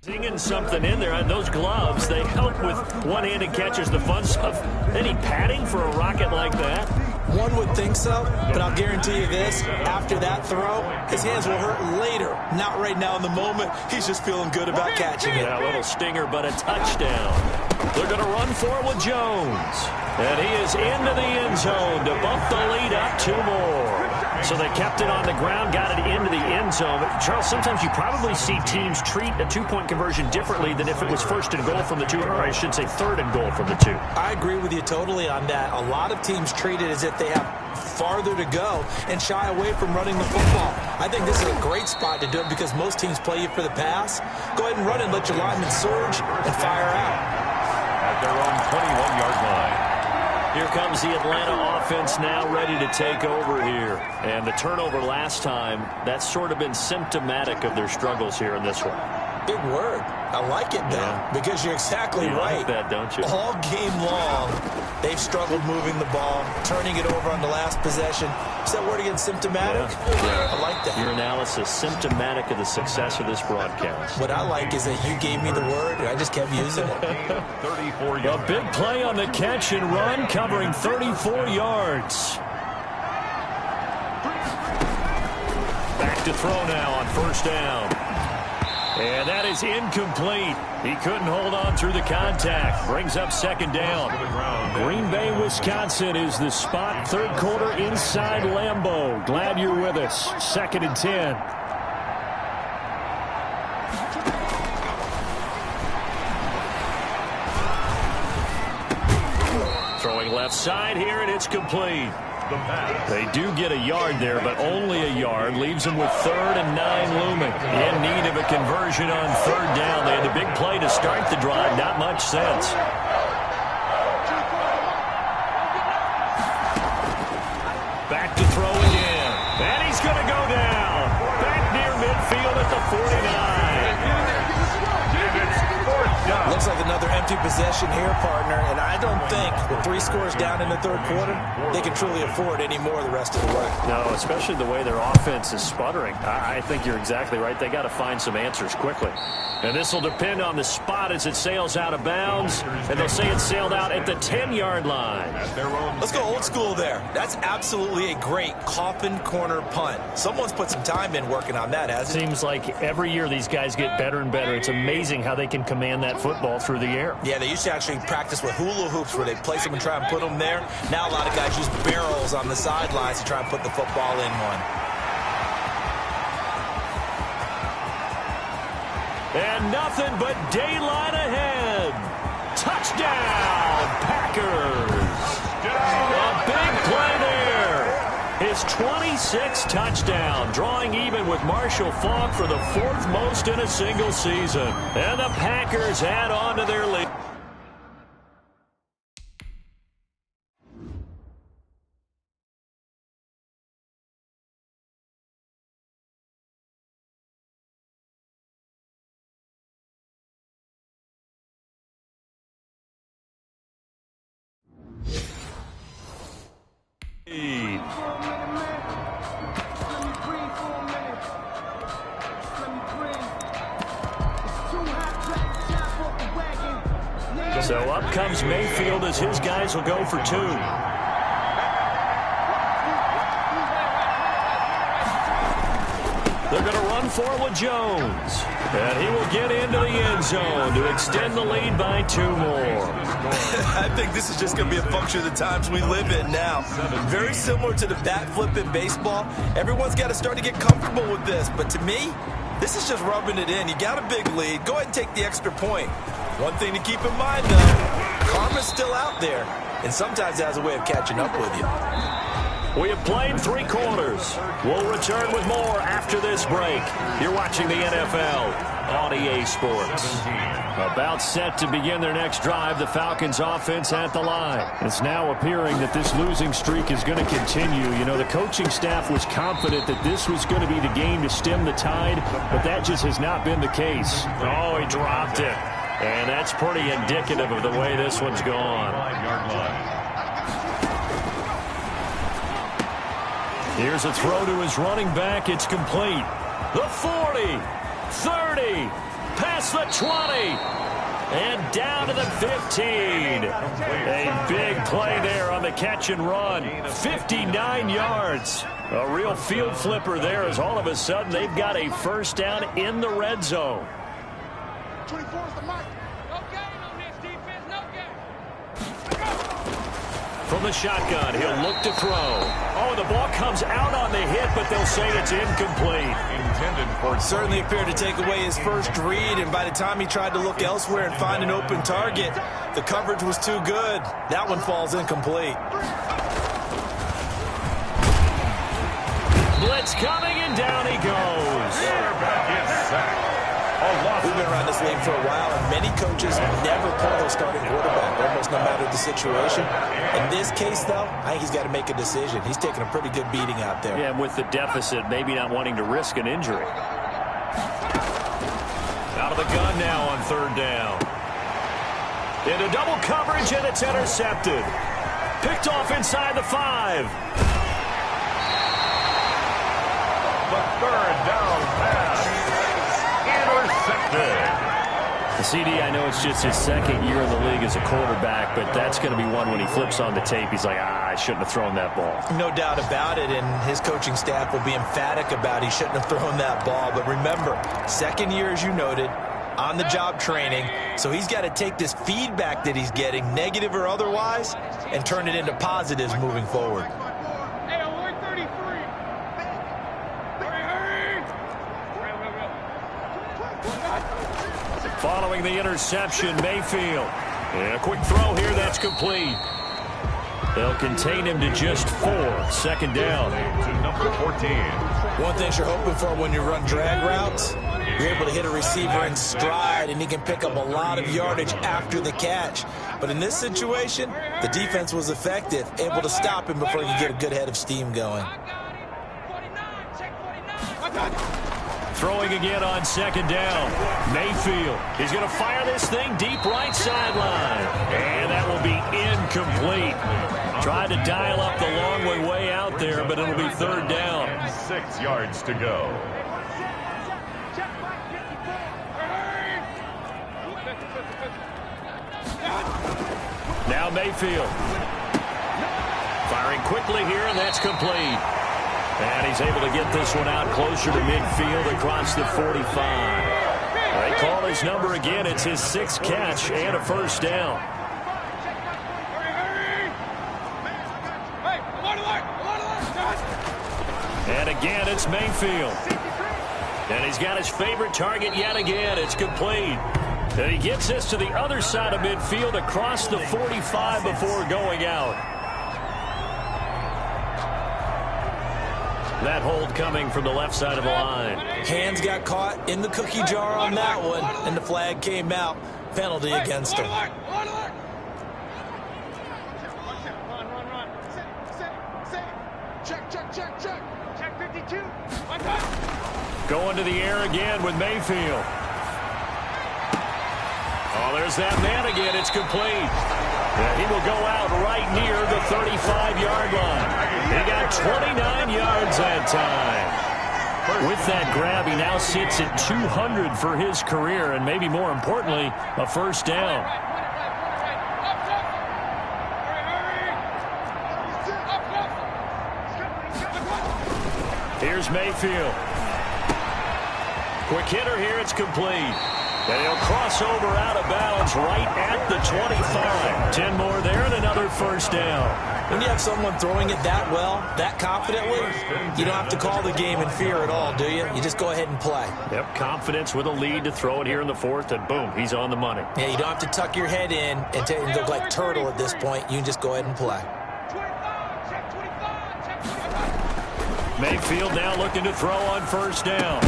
Singing something in there, and those gloves, they help with one-handed catches, the fun stuff. Any padding for a rocket like that? One would think so, but I'll guarantee you this, after that throw, his hands will hurt later. Not right now in the moment. He's just feeling good about catching it. Yeah, a little stinger, but a touchdown. They're going to run for it with Jones. And he is into the end zone to bump the lead up 2 more. So they kept it on the ground, got it into the end zone. But Charles, sometimes you probably see teams treat a 2-point conversion differently than if it was first and goal from the 2, or I should say third and goal from the 2. I agree with you totally on that. A lot of teams treat it as if they have farther to go and shy away from running the football. I think this is a great spot to do it because most teams play you for the pass. Go ahead and run and let your linemen surge and fire out. At their own 21-yard line. Here comes the Atlanta offense now ready to take over here. And the turnover last time, that's sort of been symptomatic of their struggles here in this one. Big word. I like it, though, because you're exactly right. Like that, don't you? All game long, they've struggled moving the ball, turning it over on the last possession. Is that word again, symptomatic? Yeah. I like that. Your analysis, symptomatic of the success of this broadcast. What I like is that you gave me the word, and I just kept using it. 34 yards. A big play on the catch and run, covering 34 yards. Back to throw now on first down. And that is incomplete. He couldn't hold on through the contact. Brings up second down. Green Bay, Wisconsin is the spot. Third quarter inside Lambeau. Glad you're with us. 2nd and 10. Throwing left side here, and it's complete. They do get a yard there, but only a yard. Leaves them with 3rd and 9 looming. In need of a conversion on 3rd down. They had a big play to start the drive. Not much sense. Back to throw again. And he's going to go down. Back near midfield at the 49. Looks like another empty possession here, partner, and I don't think with 3 scores down in the 3rd quarter, they can truly afford any more the rest of the way. No, especially the way their offense is sputtering. I think you're exactly right. They got to find some answers quickly. And this will depend on the spot as it sails out of bounds, and they'll say it sailed out at the 10-yard line. Let's go old school there. That's absolutely a great coffin corner punt. Someone's put some time in working on that, hasn't it? Seems like every year these guys get better and better. It's amazing how they can command that football through the air. Yeah, they used to actually practice with hula hoops where they place them and try and put them there. Now a lot of guys use barrels on the sidelines to try and put the football in one. And nothing but daylight ahead. Touchdown, Packers. A big play there. His 26th touchdown, drawing even with Marshall Faulk for the 4th most in a single season. And the Packers add on to their lead. So up comes Mayfield as his guys will go for 2. They're going to run for it with Jones. And he will get into the end zone to extend the lead by 2 more. I think this is just going to be a function of the times we live in now. Very similar to the bat flip in baseball. Everyone's got to start to get comfortable with this. But to me, this is just rubbing it in. You got a big lead. Go ahead and take the extra point. One thing to keep in mind, though, karma's still out there. And sometimes it has a way of catching up with you. We have played 3 quarters. We'll return with more after this break. You're watching the NFL on EA Sports. About set to begin their next drive, the Falcons offense at the line. It's now appearing that this losing streak is going to continue. You know, the coaching staff was confident that this was going to be the game to stem the tide, but that just has not been the case. Oh, he dropped it. And that's pretty indicative of the way this one's gone. Here's a throw to his running back. It's complete. The 40, 30, Past the 20. And down to the 15. A big play there on the catch and run. 59 yards. A real field flipper there as all of a sudden they've got a first down in the red zone. 24 is the mic. No gain on this defense, no gain. From the shotgun, he'll look to throw. Oh, the ball comes out on the hit, but they'll say it's incomplete. Intended for certainly appeared to take away his first read, and by the time he tried to look elsewhere and find an open target, the coverage was too good. That one falls incomplete. Blitz coming, and down he goes. Quarterback is sacked. We've been around this league for a while, and many coaches never pull their starting quarterback, almost no matter the situation. In this case, though, I think he's got to make a decision. He's taking a pretty good beating out there. Yeah, and with the deficit, maybe not wanting to risk an injury. Out of the gun now on third down. Into double coverage, and it's intercepted. Picked off inside the 5. The third down pass. Intercepted. The CD, I know it's just his second year in the league as a quarterback, but that's going to be one when he flips on the tape. He's like, I shouldn't have thrown that ball. No doubt about it, and his coaching staff will be emphatic about he shouldn't have thrown that ball. But remember, second year, as you noted, on-the-job training, so he's got to take this feedback that he's getting, negative or otherwise, and turn it into positives moving forward. Hey, on 133. Following the interception, Mayfield. And a quick throw here, that's complete. They'll contain him to just 4. Second down. To number 14. One thing you're hoping for when you run drag routes, you're able to hit a receiver in stride, and he can pick up a lot of yardage after the catch. But in this situation, the defense was effective, able to stop him before he could get a good head of steam going. Throwing again on second down. Mayfield. He's going to fire this thing deep right sideline. And that will be incomplete. Tried to dial up the long one way out there, but it'll be third down. 6 yards to go. Now Mayfield. Firing quickly here, and that's complete. And he's able to get this one out closer to midfield across the 45. They call his number again. It's his 6th catch and a first down. And again, it's Mayfield. And he's got his favorite target yet again. It's complete. And he gets this to the other side of midfield across the 45 before going out. That hold coming from the left side of the line. Hands got caught in the cookie jar on that one, and the flag came out. Penalty against him. Run. Check 52. Going to the air again with Mayfield. Oh, there's that man again. It's complete. Yeah, he will go out right near the 35-yard line. He got 29 yards that time. With that grab, he now sits at 200 for his career, and maybe more importantly, a first down. Here's Mayfield. Quick hitter here. It's complete. And he'll cross over out of bounds right at the 25. 10 more there and another first down. When you have someone throwing it that well, that confidently, you don't have to call the game in fear at all, do you? You just go ahead and play. Yep, confidence with a lead to throw it here in the 4th, and boom, he's on the money. Yeah, you don't have to tuck your head in and look like turtle at this point. You can just go ahead and play. Mayfield now looking to throw on first down.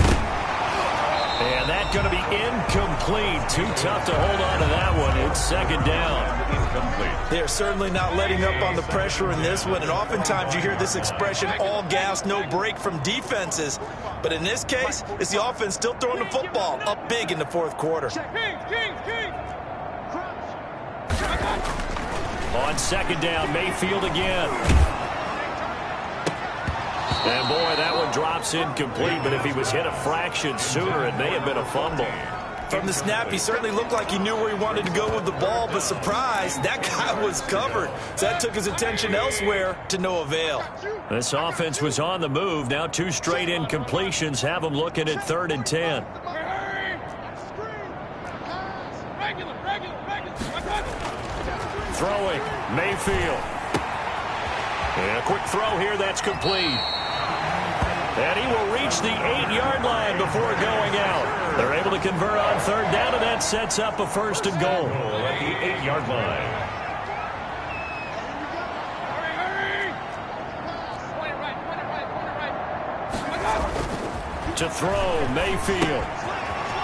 And that's going to be incomplete. Too tough to hold on to that one. It's second down. Incomplete. They're certainly not letting up on the pressure in this one, and oftentimes you hear this expression, all gas, no break from defenses. But in this case, it's the offense still throwing the football up big in the 4th quarter. On second down, Mayfield again. And, boy, that one drops incomplete, but if he was hit a fraction sooner, it may have been a fumble. From the snap, he certainly looked like he knew where he wanted to go with the ball, but surprise, that guy was covered. So that took his attention elsewhere to no avail. This offense was on the move. Now 2 straight incompletions have them looking at 3rd and 10. Throwing, Mayfield. And a quick throw here, that's complete. And he will reach the 8-yard line before going out. They're able to convert on 3rd down, and that sets up a 1st and goal. At the 8-yard line. To throw, Mayfield.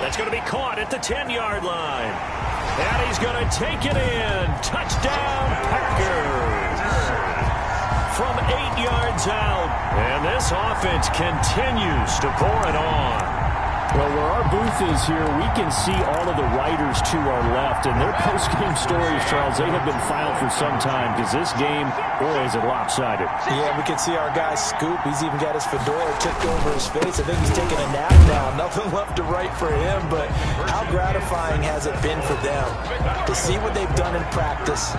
That's going to be caught at the 10-yard line. And he's going to take it in. Touchdown, Packers. From 8 yards out. And this offense continues to pour it on. Well, where our booth is here, we can see all of the writers to our left. And their post-game stories, Charles, they have been filed for some time because this game, boy, is it lopsided. Yeah, we can see our guy Scoop. He's even got his fedora tipped over his face. I think he's taking a nap now. Nothing left to write for him, but how gratifying has it been for them to see what they've done in practice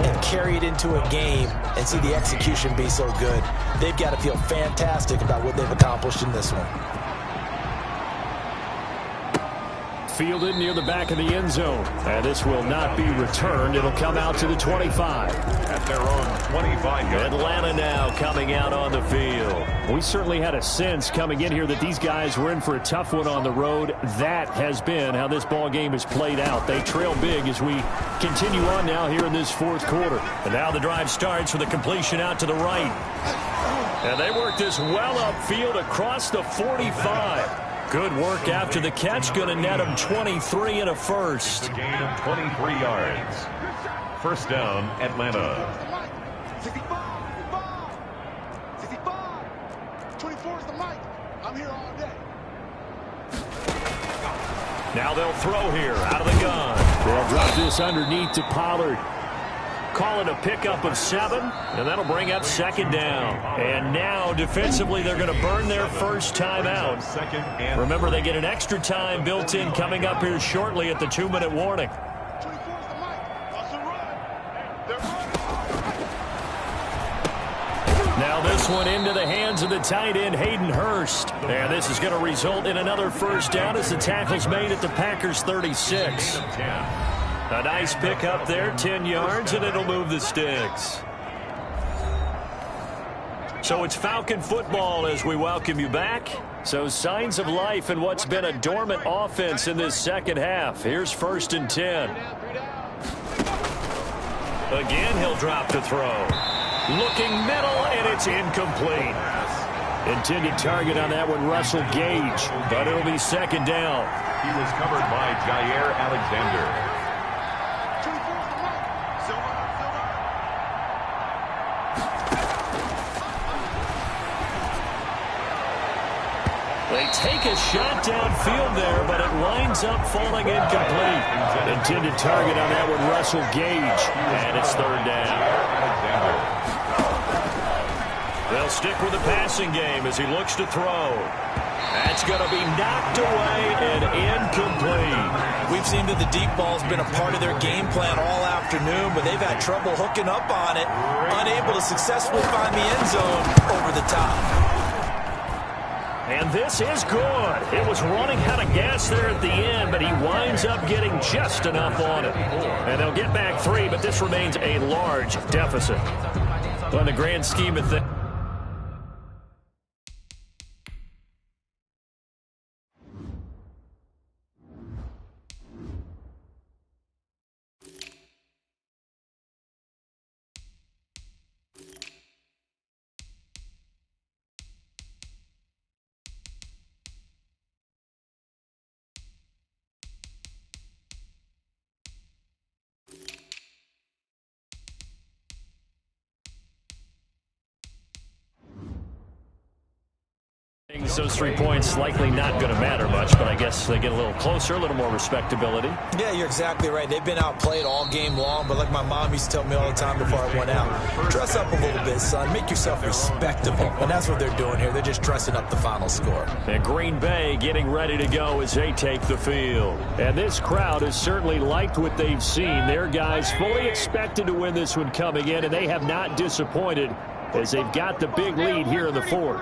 and carry it into a game and see the execution be so good. They've got to feel fantastic about what they've accomplished in this one. Fielded near the back of the end zone. And this will not be returned. It'll come out to the 25. At their own 25-yard. Atlanta now coming out on the field. We certainly had a sense coming in here that these guys were in for a tough one on the road. That has been how this ball game has played out. They trail big as we continue on now here in this 4th quarter. And now the drive starts with a completion out to the right. And they work this well upfield across the 45. Good work after the catch. Going to net him 23 and a 1st. A gain of 23 yards. 1st down, Atlanta. 24 is the mic. I'm here all day. Now they'll throw here out of the gun. They'll drop this underneath to Pollard. Call it a pickup of 7, and that'll bring up 2nd down. And now, defensively, they're going to burn their first time out. Remember, they get an extra time built in coming up here shortly at the 2-minute warning. 24 is the mic. Watch them run. They're running. Now this one into the hands of the tight end, Hayden Hurst. And this is going to result in another 1st down as the tackle's made at the Packers' 36. A nice pick up there, 10 yards, and it'll move the sticks. So it's Falcon football as we welcome you back. So signs of life in what's been a dormant offense in this 2nd half. Here's 1st and 10. Again, he'll drop to throw. Looking middle, and it's incomplete. Intended target on that one, Russell Gage, but it'll be 2nd down. He was covered by Jair Alexander. They take a shot downfield there, but it winds up falling incomplete. Intended target on that one, Russell Gage, and it's 3rd down. They'll stick with the passing game as he looks to throw. That's going to be knocked away and incomplete. We've seen that the deep ball's been a part of their game plan all afternoon, but they've had trouble hooking up on it, unable to successfully find the end zone over the top. And this is good. It was running out of gas there at the end, but he winds up getting just enough on it. And they'll get back 3, but this remains a large deficit. But in the grand scheme of things, guess those 3 points likely not going to matter much, but I guess they get a little closer, a little more respectability. Yeah, you're exactly right. They've been outplayed all game long, but like my mom used to tell me all the time before I went out, dress up a little bit, son. Make yourself respectable. And that's what they're doing here. They're just dressing up the final score. And Green Bay getting ready to go as they take the field. And this crowd has certainly liked what they've seen. Their guys fully expected to win this one coming in, and they have not disappointed as they've got the big lead here in the fourth.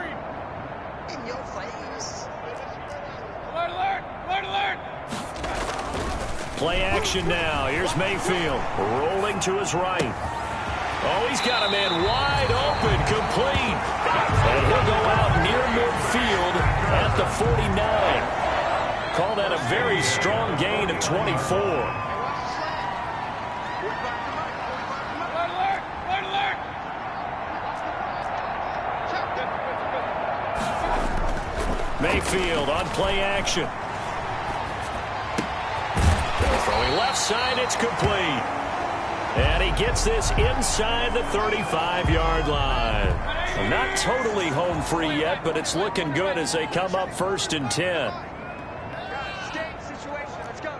In your face. Alert, alert, alert, alert. Play action now. Here's Mayfield rolling to his right. Oh, he's got a man wide open, complete. And he'll go out near midfield at the 49. Call that a very strong gain of 24. Mayfield on play action. Throwing left side, it's complete. And he gets this inside the 35-yard line. Not totally home free yet, but it's looking good as they come up 1st and 10. Escape situation. Let's go.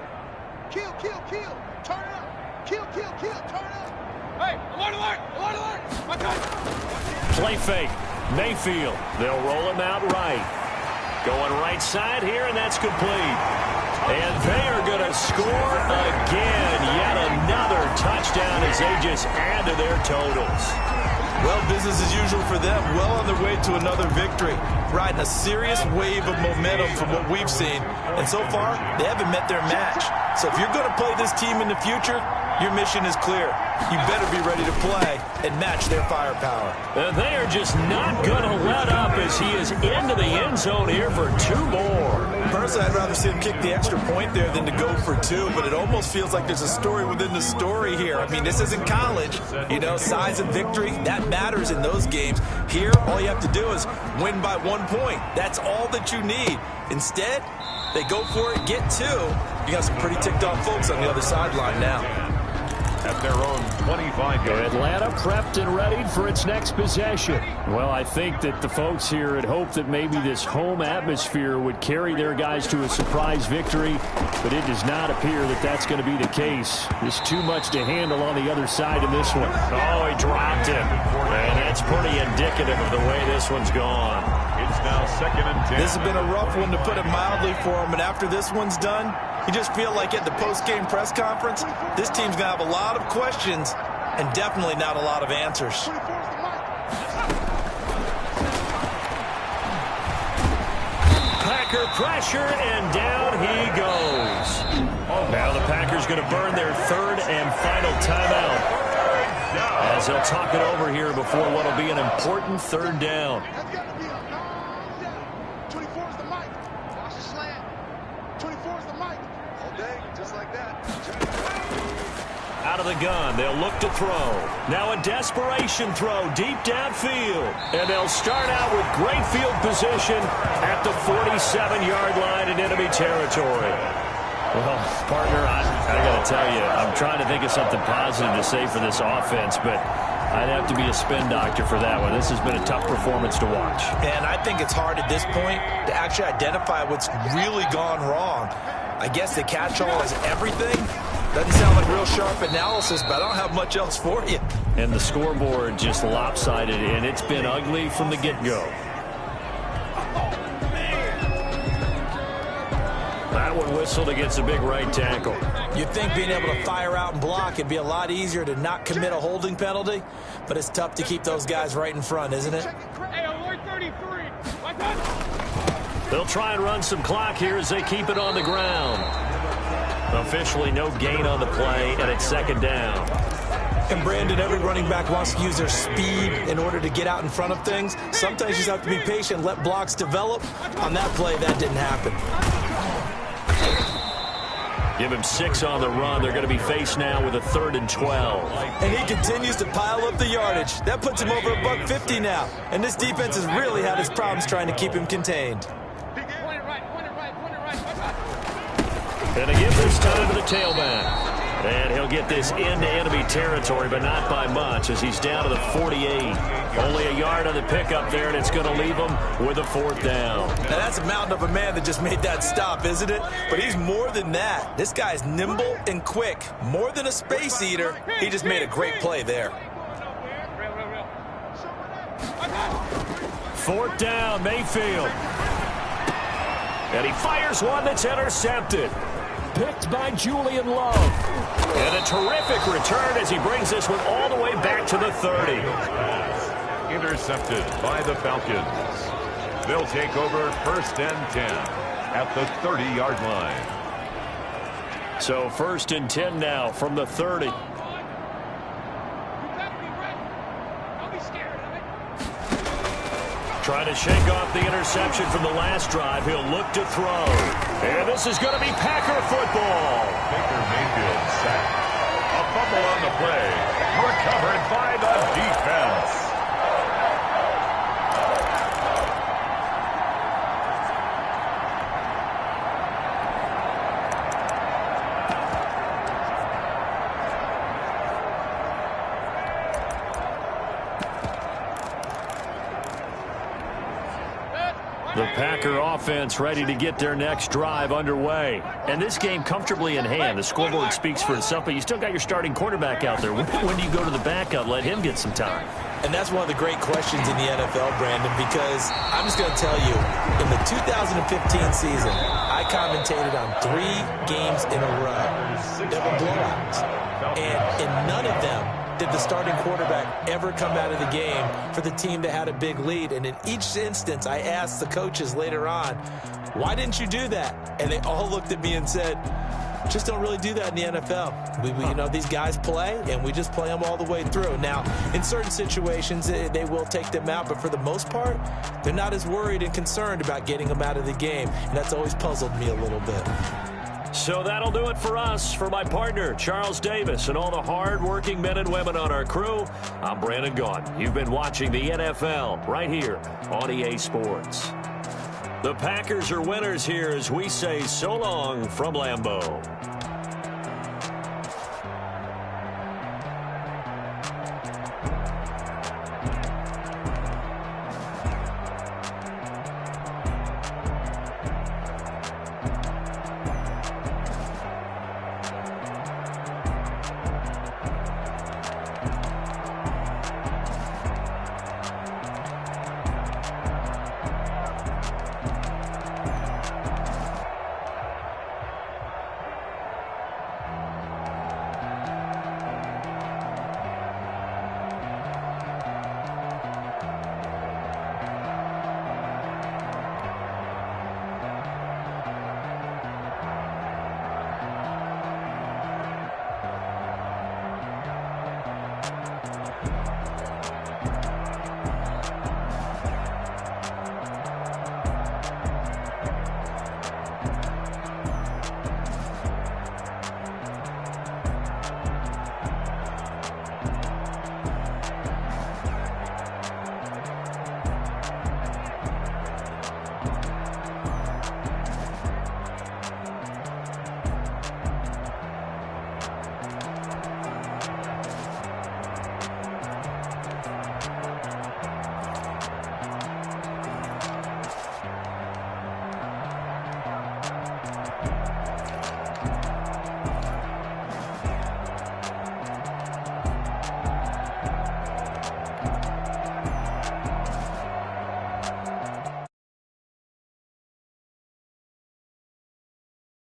Kill, kill, kill. Turn it up. Kill, kill, kill. Turn it up. Hey, alert, alert, alert, alert. Watch out. Play fake. Mayfield. They'll roll him out right. Going right side here, and that's complete. And they are going to score again. Yet another touchdown as they just add to their totals. Well, business as usual for them. Well on their way to another victory. Riding a serious wave of momentum from what we've seen. And so far, they haven't met their match. So if you're going to play this team in the future, your mission is clear. You better be ready to play and match their firepower. And they are just not going to let up as he is into the end zone here for 2 more. Personally, I'd rather see him kick the extra point there than to go for 2, but it almost feels like there's a story within the story here. I mean, this isn't college. You know, size and victory, that matters in those games. Here, all you have to do is win by 1 point. That's all that you need. Instead, they go for it, get 2. You got some pretty ticked off folks on the other sideline now. At their own 25-yard. Atlanta prepped and ready for its next possession. Well, I think that the folks here had hoped that maybe this home atmosphere would carry their guys to a surprise victory, but it does not appear that that's going to be the case. There's too much to handle on the other side of this one. Oh, he dropped it. And that's pretty indicative of the way this one's gone. It's now 2nd and 10. This has been a rough one, to put it mildly, for them. And after this one's done, you just feel like at the post-game press conference, this team's going to have a lot of questions and definitely not a lot of answers. Packer pressure, and down he goes. Now the Packers going to burn their 3rd and final timeout, as they'll talk it over here before what will be an important 3rd down. 24 is the mic. Watch the slant. 24 is the mic. All day, just like that. Out of the gun, they'll look to throw. Now a desperation throw deep downfield. And they'll start out with great field position at the 47-yard line in enemy territory. Well, partner, I got to tell you, I'm trying to think of something positive to say for this offense, but I'd have to be a spin doctor for that one. This has been a tough performance to watch. And I think it's hard at this point to actually identify what's really gone wrong. I guess the catch-all is everything. Doesn't sound like real sharp analysis, but I don't have much else for you. And the scoreboard just lopsided, and it's been ugly from the get-go. That one whistled against a big right tackle. You'd think being able to fire out and block it'd be a lot easier to not commit a holding penalty, but it's tough to keep those guys right in front, isn't it? Hey, alert 33. Watch out. They'll try and run some clock here as they keep it on the ground. Officially no gain on the play, and it's 2nd down. And Brandon, every running back wants to use their speed in order to get out in front of things. Sometimes you just have to be patient, let blocks develop. On that play, that didn't happen. Give him 6 on the run. They're going to be faced now with a 3rd and 12. And he continues to pile up the yardage. That puts him over $150 now. And this defense has really had its problems trying to keep him contained. Point it right, point it right, point it right. Watch out. And they give this time to the tailback. And he'll get this into enemy territory, but not by much, as he's down to the 48. Only a yard on the pickup there, and it's going to leave him with a 4th down. Now, that's a mountain of a man that just made that stop, isn't it? But he's more than that. This guy's nimble and quick. More than a space eater. He just made a great play there. 4th down, Mayfield. And he fires one that's intercepted. Picked by Julian Love. And a terrific return as he brings this one all the way back to the 30. Intercepted by the Falcons. They'll take over 1st and 10 at the 30-yard line. So 1st and 10 now from the 30. Trying to shake off the interception from the last drive. He'll look to throw. And this is going to be Packer football. Baker Mayfield sacked. A fumble on the play. Recovered by the defense. The Packer offense ready to get their next drive underway. And this game comfortably in hand. The scoreboard speaks for itself, but you still got your starting quarterback out there. When do you go to the backup? Let him get some time. And that's one of the great questions in the NFL, Brandon, because I'm just going to tell you, in the 2015 season, I commentated on 3 games in a row. There were blowouts. And in none of them did the starting quarterback ever come out of the game for the team that had a big lead. And in each instance, I asked the coaches later on, why didn't you do that? And they all looked at me and said, just don't really do that in the NFL. You know, these guys play, and we just play them all the way through. Now, in certain situations, they will take them out, but for the most part, they're not as worried and concerned about getting them out of the game. And that's always puzzled me a little bit. So that'll do it for us. For my partner, Charles Davis, and all the hard-working men and women on our crew, I'm Brandon Gaudin. You've been watching the NFL right here on EA Sports. The Packers are winners here as we say so long from Lambeau.